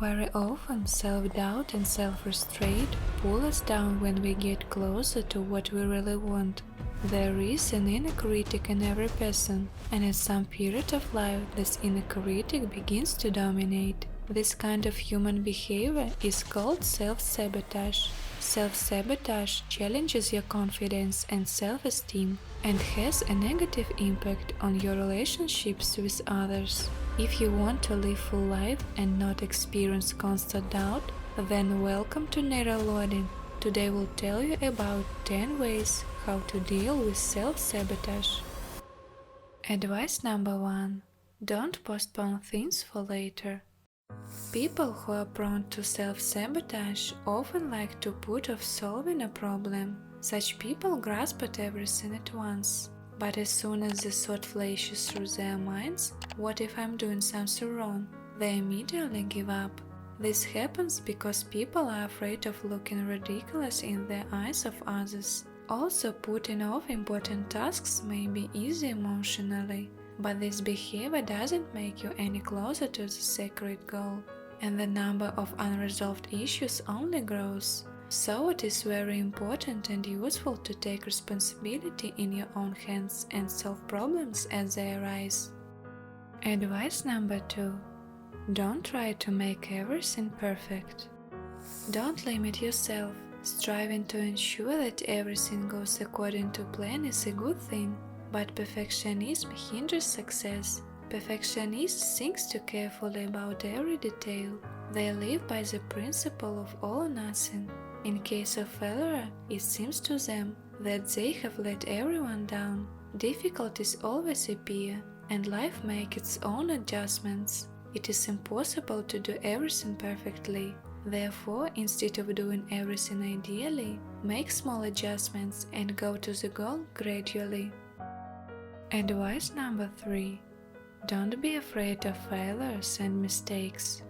Very often, self-doubt and self-restraint pull us down when we get closer to what we really want. There is an inner critic in every person, and at some period of life, this inner critic begins to dominate. This kind of human behavior is called self-sabotage. Self-sabotage challenges your confidence and self-esteem and has a negative impact on your relationships with others. If you want to live full life and not experience constant doubt, then welcome to neuroloading. Today we'll tell you about 10 ways how to deal with self-sabotage. Advice number 1. Don't postpone things for later. People who are prone to self-sabotage often like to put off solving a problem. Such people grasp at everything at once. But as soon as the thought flashes through their minds, what if I'm doing something wrong? They immediately give up. This happens because people are afraid of looking ridiculous in the eyes of others. Also, putting off important tasks may be easy emotionally, but this behavior doesn't make you any closer to the sacred goal, and the number of unresolved issues only grows. So it is very important and useful to take responsibility in your own hands and solve problems as they arise. Advice number 2. Don't try to make everything perfect. Don't limit yourself. Striving to ensure that everything goes according to plan is a good thing, but perfectionism hinders success. Perfectionists think too carefully about every detail. They live by the principle of all or nothing. In case of failure, it seems to them that they have let everyone down. Difficulties always appear, and life makes its own adjustments. It is impossible to do everything perfectly. Therefore, instead of doing everything ideally, make small adjustments and go to the goal gradually. Advice number 3. Don't be afraid of failures and mistakes.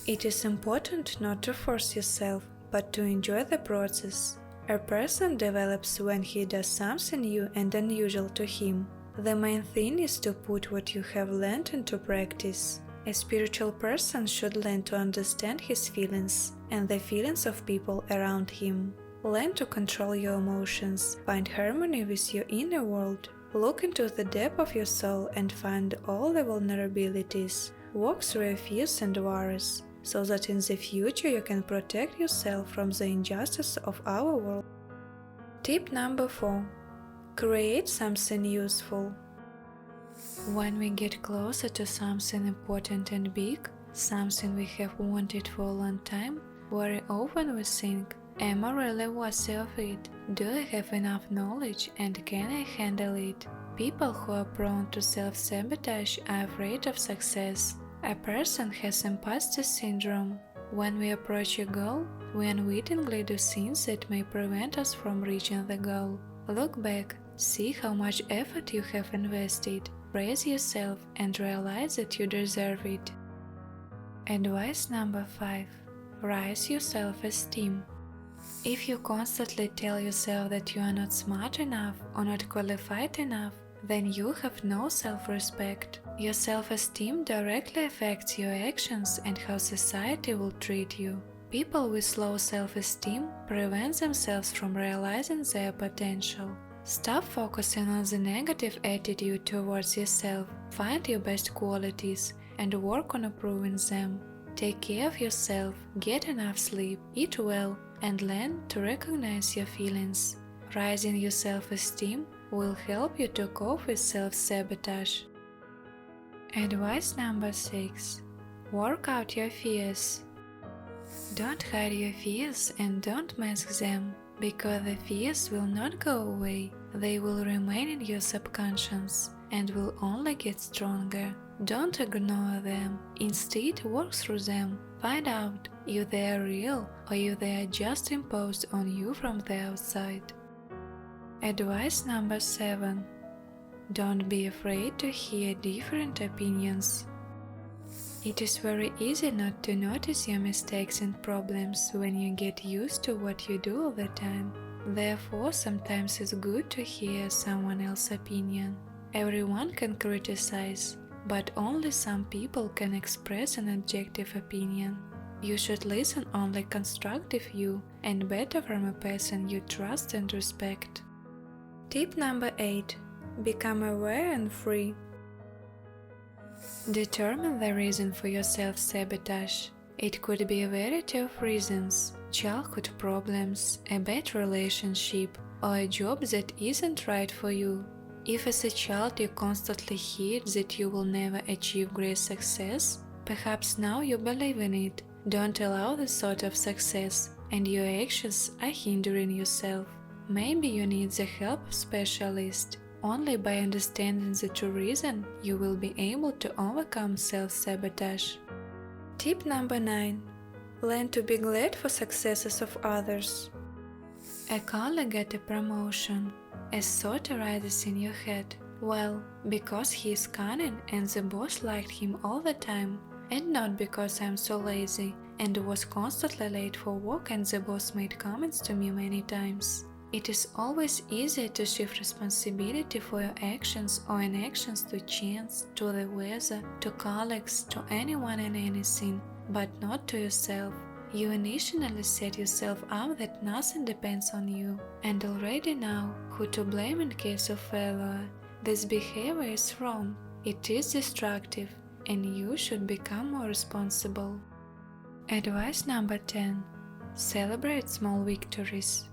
It is important not to force yourself, but to enjoy the process. A person develops when he does something new and unusual to him. The main thing is to put what you have learned into practice. A spiritual person should learn to understand his feelings and the feelings of people around him. Learn to control your emotions, find harmony with your inner world. Look into the depth of your soul and find all the vulnerabilities. Walk through your fears and worries, so that in the future you can protect yourself from the injustice of our world. Tip number 4. Create something useful. When we get closer to something important and big, something we have wanted for a long time, very often we think, am I really worthy of it? Do I have enough knowledge and can I handle it? People who are prone to self-sabotage are afraid of success. A person has imposter syndrome. When we approach a goal, we unwittingly do things that may prevent us from reaching the goal. Look back, see how much effort you have invested, praise yourself and realize that you deserve it. Advice number 5. Raise your self-esteem. If you constantly tell yourself that you are not smart enough or not qualified enough, then you have no self-respect. Your self-esteem directly affects your actions and how society will treat you. People with low self-esteem prevent themselves from realizing their potential. Stop focusing on the negative attitude towards yourself. Find your best qualities and work on improving them. Take care of yourself, get enough sleep, eat well, and learn to recognize your feelings. Raising your self-esteem will help you to cope with self-sabotage. Advice number 6. Work out your fears. Don't hide your fears and don't mask them, because the fears will not go away. They will remain in your subconscious and will only get stronger. Don't ignore them. Instead, work through them. Find out if they are real or if they are just imposed on you from the outside. Advice number 7. Don't be afraid to hear different opinions. It is very easy not to notice your mistakes and problems when you get used to what you do all the time. Therefore, sometimes it's good to hear someone else's opinion. Everyone can criticize, but only some people can express an objective opinion. You should listen only constructive view and better from a person you trust and respect. Tip number 8. Become aware and free. Determine the reason for your self-sabotage. It could be a variety of reasons: childhood problems, a bad relationship, or a job that isn't right for you. If as a child you constantly heard that you will never achieve great success, perhaps now you believe in it. Don't allow this sort of success, and your actions are hindering yourself. Maybe you need the help of a specialist. Only by understanding the true reason, you will be able to overcome self-sabotage. Tip number 9. Learn to be glad for successes of others. A colleague got a promotion. A thought arises in your head. Well, because he is cunning and the boss liked him all the time, and not because I'm so lazy and was constantly late for work and the boss made comments to me many times. It is always easier to shift responsibility for your actions or inactions to chance, to the weather, to colleagues, to anyone and anything, but not to yourself. You initially set yourself up that nothing depends on you, and already know who to blame in case of failure. This behavior is wrong, it is destructive, and you should become more responsible. Advice number 10. Celebrate small victories.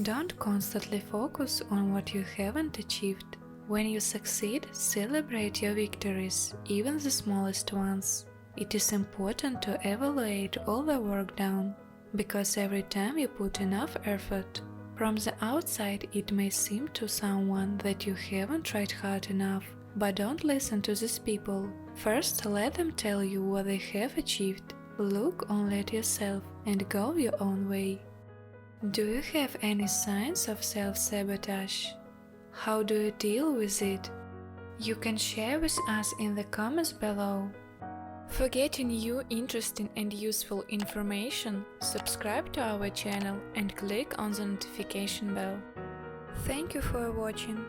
Don't constantly focus on what you haven't achieved. When you succeed, celebrate your victories, even the smallest ones. It is important to evaluate all the work done, because every time you put enough effort, from the outside it may seem to someone that you haven't tried hard enough. But don't listen to these people. First, let them tell you what they have achieved. Look only at yourself and go your own way. Do you have any signs of self-sabotage? How do you deal with it? You can share with us in the comments below. For getting new, interesting and useful information, subscribe to our channel and click on the notification bell. Thank you for watching.